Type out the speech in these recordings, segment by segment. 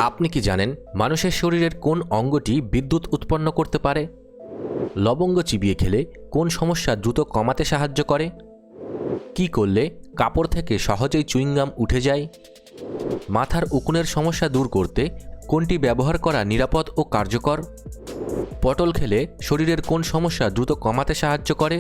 আপনি কি জানেন মানুষের শরীরের কোন অঙ্গটি বিদ্যুৎ উৎপন্ন করতে পারে? লবঙ্গ চিবিয়ে খেলে কোন সমস্যা দ্রুত কমাতে সাহায্য করে? কি করলে কাপড় থেকে সহজেই চুইংগাম উঠে যায়? মাথার উকুনের সমস্যা দূর করতে কোনটি ব্যবহার করা নিরাপদ ও কার্যকর? পটল খেলে শরীরের কোন সমস্যা দ্রুত কমাতে সাহায্য করে?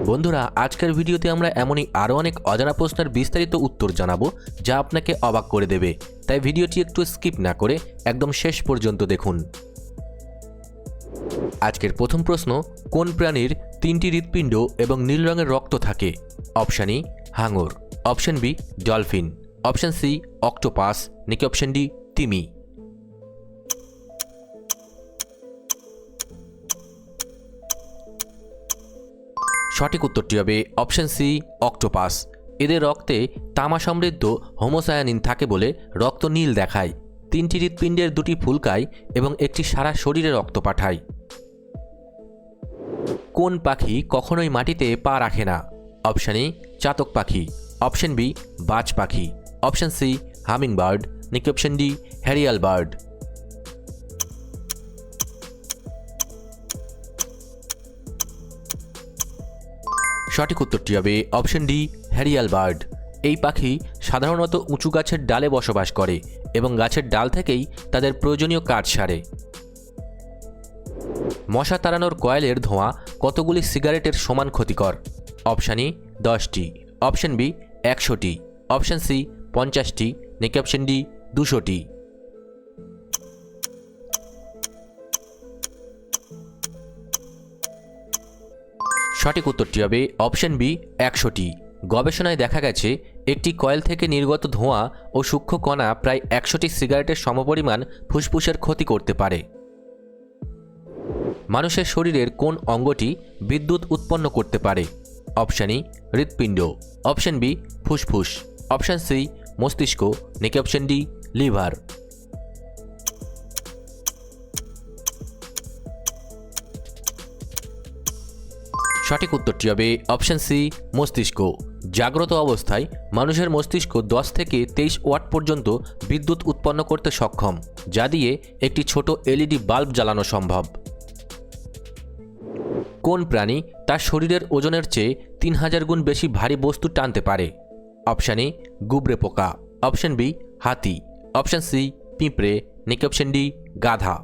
বন্ধুরা, আজকের ভিডিওতে আমরা এমনই আরও অনেক অজানা প্রশ্নের বিস্তারিত উত্তর জানাবো যা আপনাকে অবাক করে দেবে। তাই ভিডিওটি একটু স্কিপ না করে একদম শেষ পর্যন্ত দেখুন। আজকের প্রথম প্রশ্ন, কোন প্রাণীর 3টি হৃৎপিণ্ড এবং নীল রঙের রক্ত থাকে? অপশান ই হাঙর, option B dolphin, option C octopus, নাকি অপশান ডি তিমি? সঠিক উত্তরটি হবে অপশান সি অক্টোপাস। এদের রক্তে তামা সমৃদ্ধ হোমোসায়ানিন থাকে বলে রক্ত নীল দেখায়। 3টি হৃৎপিণ্ডের 2টি ফুলকায় এবং একটি সারা শরীরে রক্ত পাঠায়। কোন পাখি কখনোই মাটিতে পা রাখে না? অপশান এ চাতক পাখি, অপশান বি বাজ পাখি, অপশান সি হামিং বার্ড, নাকি অপশান ডি হ্যারিয়াল বার্ড? সঠিক উত্তরটি হবে অপশান ডি হ্যারিয়াল বার্ড। এই পাখি সাধারণত উঁচু গাছের ডালে বসবাস করে এবং গাছের ডাল থেকেই তাদের প্রয়োজনীয় কাজ সারে। মশা তাড়ানোর কয়েলের ধোঁয়া কতগুলি সিগারেটের সমান ক্ষতিকর? অপশান ই 10টি, অপশান বি 100টি, অপশান সি 50টি, নাকি অপশান ডি 200টি? সঠিক উত্তরটি হবে অপশান বি 100টি। গবেষণায় দেখা গেছে একটি কয়েল থেকে নির্গত ধোঁয়া ও সূক্ষ্ম কণা প্রায় 100টি সিগারেটের সমপরিমাণ ফুসফুসের ক্ষতি করতে পারে। মানুষের শরীরের কোন অঙ্গটি বিদ্যুৎ উৎপন্ন করতে পারে? অপশান ই হৃৎপিণ্ড, অপশান বি ফুসফুস, অপশান সি মস্তিষ্ক, নাকি অপশান ডি লিভার? সঠিক উত্তরটি হবে অপশান সি মস্তিষ্ক। জাগ্রত অবস্থায় মানুষের মস্তিষ্ক 10 থেকে 23 ওয়াট পর্যন্ত বিদ্যুৎ উৎপন্ন করতে সক্ষম, যা দিয়ে একটি ছোট এলইডি বাল্ব জ্বালানো সম্ভব। কোন প্রাণী তার শরীরের ওজনের চেয়ে 3000 গুণ বেশি ভারী বস্তু টানতে পারে? অপশান এ গুবরে পোকা, অপশান বি হাতি, অপশান সি পিঁপড়ে, নাকি অপশান ডি গাধা?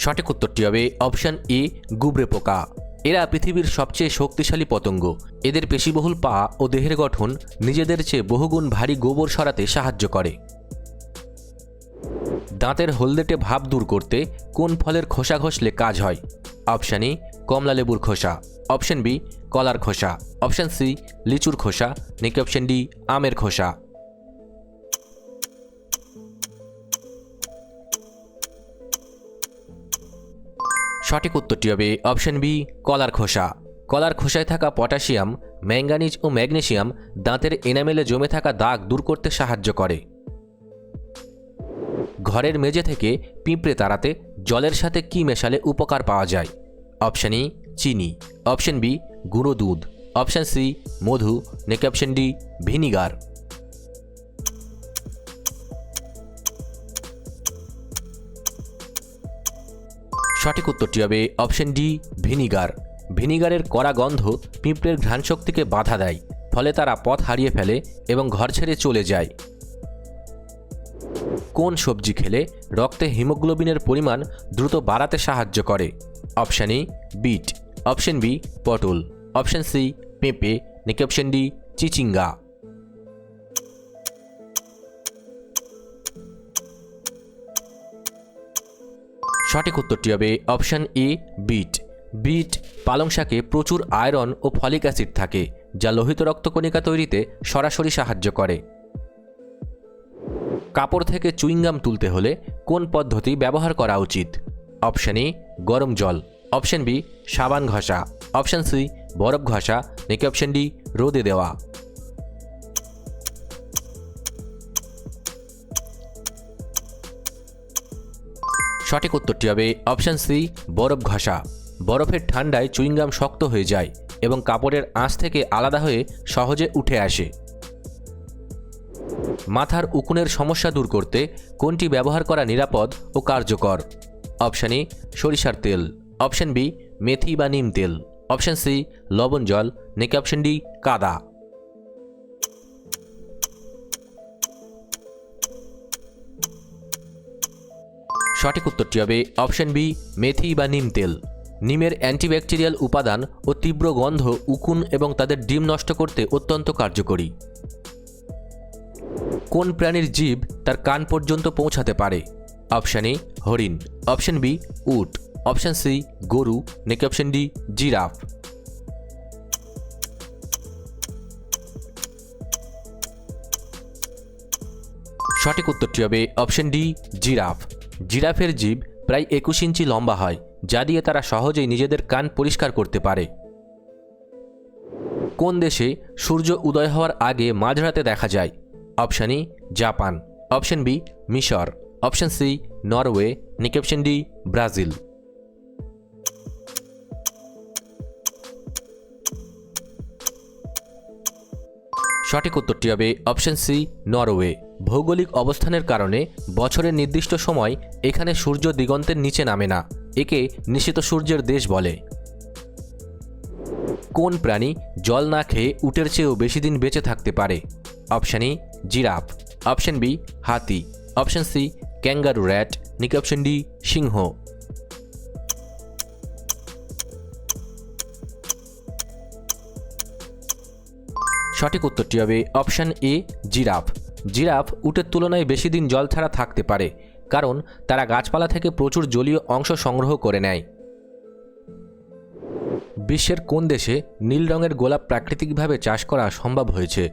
সঠিক উত্তরটি হবে অপশান এ গুবরে পোকা। এরা পৃথিবীর সবচেয়ে শক্তিশালী পতঙ্গ। এদের পেশিবহুল পা ও দেহের গঠন নিজেদের চেয়ে বহুগুণ ভারী গোবর সরাতে সাহায্য করে। দাঁতের হলদেটে ভাব দূর করতে কোন ফলের খোসা ঘষলে কাজ হয়? অপশান এ কমলা লেবুর খোসা, অপশান বি কলার খোসা, অপশান সি লিচুর খোসা, নাকি অপশান ডি আমের খোসা? সঠিক উত্তরটি হবে অপশান বি কলার খোসা। কলার খোসায় থাকা পটাশিয়াম, ম্যাঙ্গানিজ ও ম্যাগনেসিয়াম দাঁতের এনামেলে জমে থাকা দাগ দূর করতে সাহায্য করে। ঘরের মেঝে থেকে পিঁপড়ে তাড়াতে জলের সাথে কি মেশালে উপকার পাওয়া যায়? অপশান ই চিনি, অপশান বি গুঁড়ো দুধ, অপশান সি মধু, নাকি অপশান ডি ভিনিগার? সঠিক উত্তরটি হবে অপশান ডি ভিনিগার। ভিনিগারের কড়া গন্ধ পিঁপড়ের ঘ্রাণশক্তিকে বাধা দেয়, ফলে তারা পথ হারিয়ে ফেলে এবং ঘর ছেড়ে চলে যায়। কোন সবজি খেলে রক্তে হিমোগ্লোবিনের পরিমাণ দ্রুত বাড়াতে সাহায্য করে? Option A beet, option B পটল, অপশান সি পেঁপে, নাকি অপশান ডি চিচিঙ্গা? সঠিক উত্তরটি হবে অপশান এ বিট। বিট পালং শাকে প্রচুর আয়রন ও ফলিক অ্যাসিড থাকে, যা লোহিত রক্তকণিকা তৈরিতে সরাসরি সাহায্য করে। কাপড় থেকে চুইংগাম তুলতে হলে কোন পদ্ধতি ব্যবহার করা উচিত? অপশান এ গরম জল, অপশান বি সাবান ঘষা, অপশান সি বরফ ঘষা, নাকি অপশান ডি রোদে দেওয়া? সঠিক উত্তরটি হবে অপশান সি বরফ ঘষা। বরফের ঠান্ডায় চুইংগাম শক্ত হয়ে যায়, এবং কাপড়ের আঁশ থেকে আলাদা হয়ে সহজে উঠে আসে। মাথার উকুনের সমস্যা দূর করতে কোনটি ব্যবহার করা নিরাপদ ও কার্যকর? অপশান এ সরিষার তেল, অপশান বি মেথি বা নিম তেল, অপশান সি লবণ জল, নাকি অপশান ডি কাদা? সঠিক উত্তরটি হবে অপশান বি মেথি বা নিম তেল। নিমের অ্যান্টিব্যাকটেরিয়াল উপাদান ও তীব্র গন্ধ উকুন এবং তাদের ডিম নষ্ট করতে অত্যন্ত কার্যকরী। কোন প্রাণীর জিভ তার কান পর্যন্ত পৌঁছাতে পারে? অপশান এ হরিণ, অপশান বি উট, অপশান সি গরু, নাকি অপশান ডি জিরাফ? সঠিক উত্তরটি হবে অপশান ডি জিরাফ। জিরাফের জিভ প্রায় 21 ইঞ্চি লম্বা হয়, যা দিয়ে তারা সহজেই নিজেদের কান পরিষ্কার করতে পারে। কোন দেশে সূর্য উদয় হওয়ার আগে মাঝরাতে দেখা যায়? Option A Japan, option B মিশর, অপশান সি নরওয়ে, নাকি অপশান ডি ব্রাজিল? সঠিক উত্তরটি হবে অপশান সি নরওয়ে। ভৌগোলিক অবস্থানের কারণে বছরের নির্দিষ্ট সময় এখানে সূর্য দিগন্তের নিচে নামে না। একে নিশীত সূর্যের দেশ বলে। কোন প্রাণী জল না খেয়ে উটের চেয়েও বেশি দিন বেঁচে থাকতে পারে? Option A giraffe, option B হাতি, অপশান সি ক্যাঙ্গারু র্যাট, নাকি অপশান ডি সিংহ? সঠিক উত্তরটি হবে অপশান এ জিরাফ। জিরাফ উটের তুলনায় বেশি দিন জল ছাড়া থাকতে পারে, কারণ তারা গাছপালা থেকে প্রচুর জলীয় অংশ সংগ্রহ করে নেয়। বিশ্বের কোন দেশে নীল রঙের গোলাপ প্রাকৃতিকভাবে চাষ করা সম্ভব হয়েছে?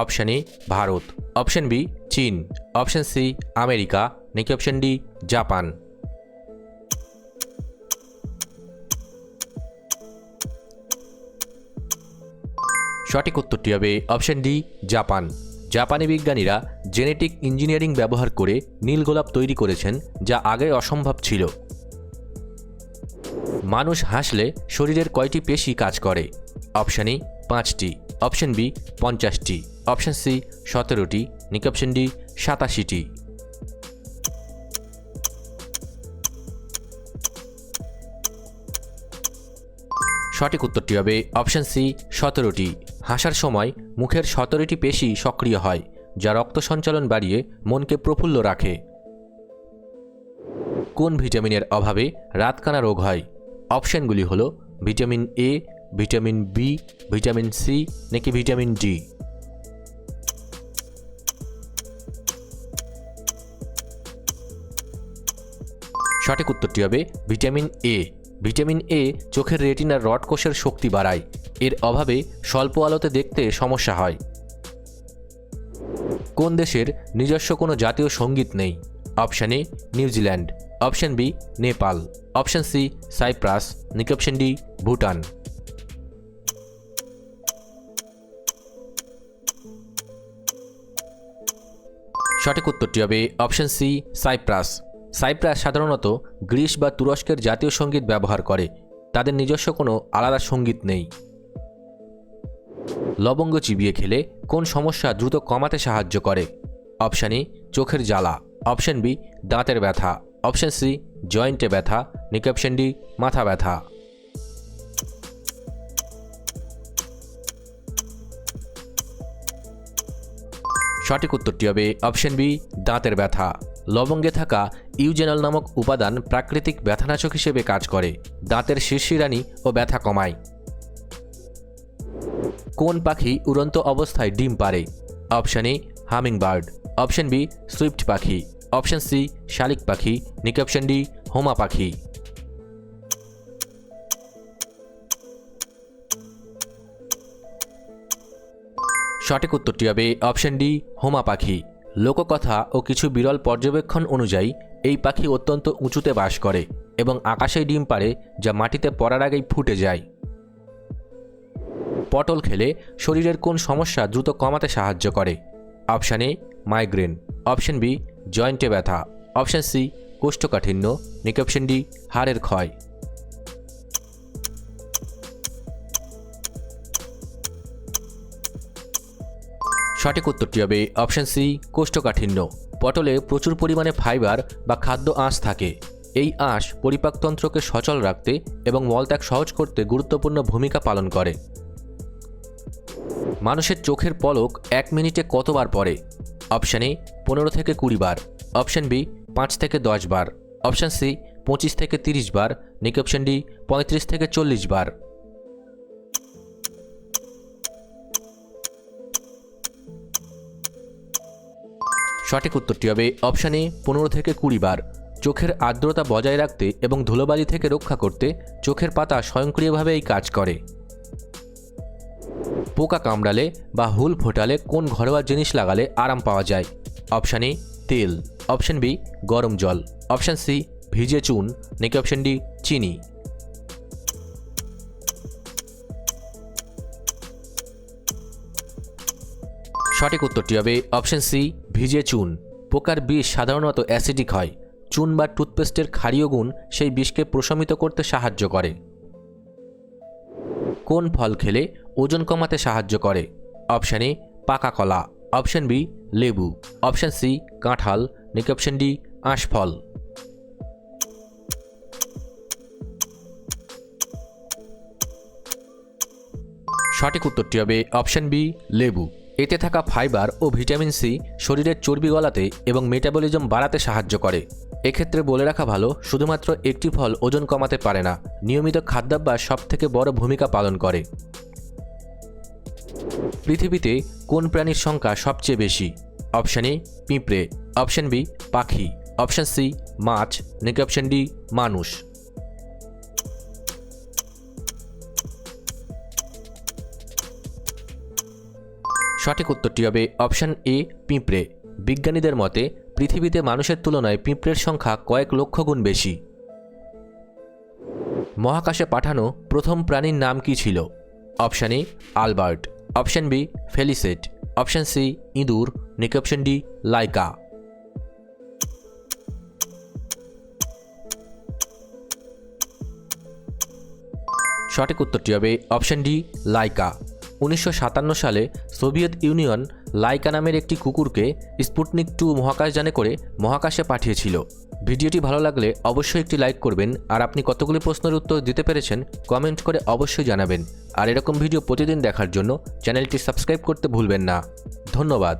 Option A Bharat, option B চীন, অপশান সি আমেরিকা, নাকি অপশান ডি জাপান? সঠিক উত্তরটি হবে অপশান ডি জাপান। জাপানি বিজ্ঞানীরা জেনেটিক ইঞ্জিনিয়ারিং ব্যবহার করে নীল গোলাপ তৈরি করেছেন, যা আগে অসম্ভব ছিল। মানুষ হাসলে শরীরের কয়টি পেশি কাজ করে? অপশান এ 5টি, অপশান বি 50টি, অপশান সি 17টি, নাকি অপশান ডি 87টি? সঠিক উত্তরটি হবে অপশান সি 17টি। হাসার সময় মুখের 17টি পেশি সক্রিয় হয়, যা রক্ত সঞ্চালন বাড়িয়ে মনকে প্রফুল্ল রাখে। কোন ভিটামিনের অভাবে রাতকানা রোগ হয়? অপশানগুলি হল vitamin A, vitamin B, vitamin C, নাকি ভিটামিন ডি? সঠিক উত্তরটি হবে ভিটামিন এ। ভিটামিন এ চোখের রেটিনার রড কোষের শক্তি বাড়ায়। এর অভাবে স্বল্প আলোতে দেখতে সমস্যা হয়। কোন দেশের নিজস্ব কোনো জাতীয় সঙ্গীত নেই? Option A New Zealand, option B Nepal, option C Cyprus, নাকি অপশান ডি ভুটান? সঠিক উত্তরটি হবে অপশান সি সাইপ্রাস। সাইপ্রাস সাধারণত গ্রিস বা তুরস্কের জাতীয় সঙ্গীত ব্যবহার করে। তাদের নিজস্ব কোনো আলাদা সঙ্গীত নেই। লবঙ্গ চিবিয়ে খেলে কোন সমস্যা দ্রুত কমাতে সাহায্য করে? অপশান এ চোখের জ্বালা, অপশান বি দাঁতের ব্যথা, অপশান সি জয়েন্টে ব্যথা, নাকি অপশান ডি মাথা ব্যথা? সঠিক উত্তরটি হবে অপশান বি দাঁতের ব্যথা। লবঙ্গে থাকা ইউজেনল নামক উপাদান প্রাকৃতিক ব্যথানাশক হিসেবে কাজ করে, দাঁতের শিরশিরানি ও ব্যথা কমায়। কোন পাখি উড়ন্ত অবস্থায় ডিম পাড়ে? Option A hummingbird, option B swift পাখি, অপশান সি শালিক পাখি, নাকি অপশান ডি হোমা পাখি? সঠিক উত্তরটি হবে অপশান ডি হোমা পাখি। লোককথা ও কিছু বিরল পর্যবেক্ষণ অনুযায়ী এই পাখি অত্যন্ত উঁচুতে বাস করে এবং আকাশেই ডিম পাড়ে, যা মাটিতে পড়ার আগেই ফুটে যায়। পটল খেলে শরীরের কোন সমস্যা দ্রুত কমাতে সাহায্য করে? Option A migraine, option B জয়েন্টে ব্যথা, অপশান সি কোষ্ঠকাঠিন্য, নাকি অপশান ডি হাড়ের ক্ষয়? সঠিক উত্তরটি হবে অপশন সি, কোষ্ঠকাঠিন্য। পটলে প্রচুর পরিমাণে ফাইবার বা খাদ্য আঁশ থাকে। এই আঁশ পরিপাকতন্ত্রকে সচল রাখতে এবং মলত্যাগ সহজ করতে গুরুত্বপূর্ণ ভূমিকা পালন করে। মানুষের চোখের পলক 1 মিনিটে কতবার পড়ে? অপশন এ 15 থেকে 20 বার, অপশন বি 5 থেকে 10 বার, অপশন সি 25 থেকে 30 বার, নাকি অপশন ডি 35 থেকে 40 বার। সঠিক উত্তরটি হবে অপশন এ 15 থেকে 20 বার। চোখের আর্দ্রতা বজায় রাখতে এবং ধুলোবালি থেকে রক্ষা করতে চোখের পাতা স্বয়ংক্রিয়ভাবে এই কাজ করে। পোকা কামড়ালে বা হুল ফোটালে কোন ঘরোয়া জিনিস লাগালে আরাম পাওয়া যায়? অপশন এ তেল, অপশন বি গরম জল, অপশন সি ভিজে চুন, নাকি অপশন ডি চিনি। সঠিক উত্তরটি হবে অপশন সি ভিজে চুন। পোকার বিষ সাধারণত অ্যাসিডিক হয়। চুন বা টুথপেস্টের ক্ষারীয় গুণ সেই বিষকে প্রশমিত করতে সাহায্য করে। কোন ফল খেলে ওজন কমাতে সাহায্য করে? অপশন এ পাকা কলা, অপশন বি লেবু, অপশন সি কাঁঠাল, নাকি অপশন ডি আঁশফল। সঠিক উত্তরটি হবে অপশন বি লেবু। এতে থাকা ফাইবার ও ভিটামিন সি শরীরের চর্বি গলাতে এবং মেটাবলিজম বাড়াতে সাহায্য করে। এক্ষেত্রে বলে রাখা ভালো, শুধুমাত্র একটি ফল ওজন কমাতে পারে না, নিয়মিত খাদ্যাভ্যাস সবথেকে বড় ভূমিকা পালন করে। পৃথিবীতে কোন প্রাণীর সংখ্যা সবচেয়ে বেশি? অপশন এ পিঁপড়ে, অপশন বি পাখি, অপশন সি মাছ, নাকি অপশন ডি মানুষ। সঠিক উত্তরটি হবে অপশন এ পিঁপড়ে। বিজ্ঞানীদের মতে পৃথিবীতে মানুষের তুলনায় পিঁপড়ের সংখ্যা কয়েক লক্ষ গুণ বেশি। মহাকাশে পাঠানো প্রথম প্রাণীর নাম কি ছিল? Option A Albert, option B Felicette, option C ইঁদুর, নাকি অপশন ডি লাইকা। সঠিক উত্তরটি হবে অপশন ডি লাইকা। 1957 সালে সোভিয়েত ইউনিয়ন লাইকা নামের একটি কুকুরকে স্পুটনিক 2 মহাকাশযানে করে মহাকাশে পাঠিয়েছিল। ভিডিওটি ভালো লাগলে অবশ্যই একটি লাইক করবেন, আর আপনি কতগুলি প্রশ্নের উত্তর দিতে পেরেছেন কমেন্ট করে অবশ্যই জানাবেন। আর এরকম ভিডিও প্রতিদিন দেখার জন্য চ্যানেলটি সাবস্ক্রাইব করতে ভুলবেন না। ধন্যবাদ।